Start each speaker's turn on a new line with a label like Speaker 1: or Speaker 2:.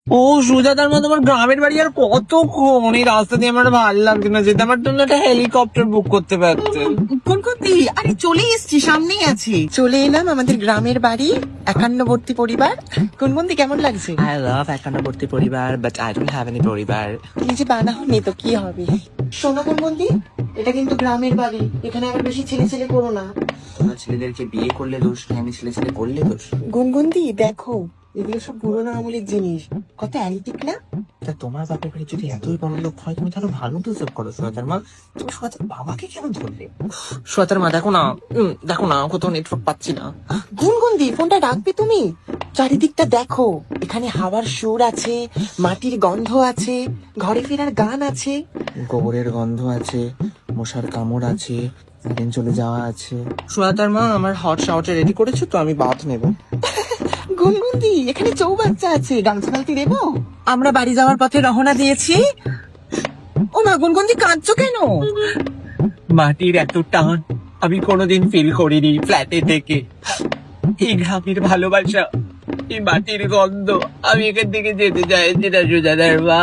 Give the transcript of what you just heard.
Speaker 1: ও সুজাতার মতো আমার গ্রামের বাড়ি আর কতক্ষণ, এই রাস্তা দিয়ে আমার ভালো লাগছে না যেতে, আমার জন্য একটা হেলিকপ্টার বুক করতে পারতেন।
Speaker 2: কোনকন্তি, আরে চলে এসছি, সামনেই আছি। চলে এলাম আমাদের গ্রামের বাড়ি, একান্নবর্তী পরিবার। কোনকন্তি, কেমন লাগছে?
Speaker 1: আই লাভ একান্নবর্তী পরিবার, but I don't have any পরিবার।
Speaker 2: তুমি যে বানাওনি তো কি হবে। শোনো কোনকন্তি, এটা কিন্তু গ্রামের বাড়ি, এখানে আবার বেশি ছেলে ছেলে করো না।
Speaker 1: তোমরা ছেলেদেরকে বিয়ে করলে দোষ, আমি ছেলে ছেলে করলে দোষ?
Speaker 2: গুনগুন্দি দেখো, এগুলো সব পুরোনো আমলের জিনিস, কত অ্যান্টিক না।
Speaker 1: তা তোমার বাপের বাড়ি যদি এতই বড় লোক হয়, তুমি তাহলে ভালো ডিজার্ভ করো সুজাতার মা। তুমি সুজাতার বাবাকে কেন ধরলে? সুজাতার মা দেখো না, দেখো না, কোথাও নেটওয়ার্ক পাচ্ছি না।
Speaker 2: গুনগুন্দি, ফোনটা রাখবে তুমি? চারিদিকটা দেখো, এখানে হাওয়ার সুর আছে, মাটির গন্ধ আছে, ঘরে ফেরার গান আছে।
Speaker 1: গোবরের গন্ধ আছে, মশার কামড় আছে, ট্রেন চলে যাওয়া আছে। সুজাতার মা, আমার হট শাওয়ারটা রেডি করেছো তো? আমি বাথ নেব।
Speaker 2: গুনগুন্দি, এখানে চৌবাচ্চা আছে, গামছা বালতি দেবো? আমরা বাড়ি যাওয়ার পথে রওনা দিয়েছি। ও মা, গুনগুন্দি কাঁদছো কেন?
Speaker 1: মাটির এত টান আমি কোনোদিন ফিল করিনি ফ্ল্যাটে থেকে। এই গ্রামের ভালোবাসা, এই মাটির গন্ধ, আমি এখান থেকে যেতে চাইছি না সুজাতার মা।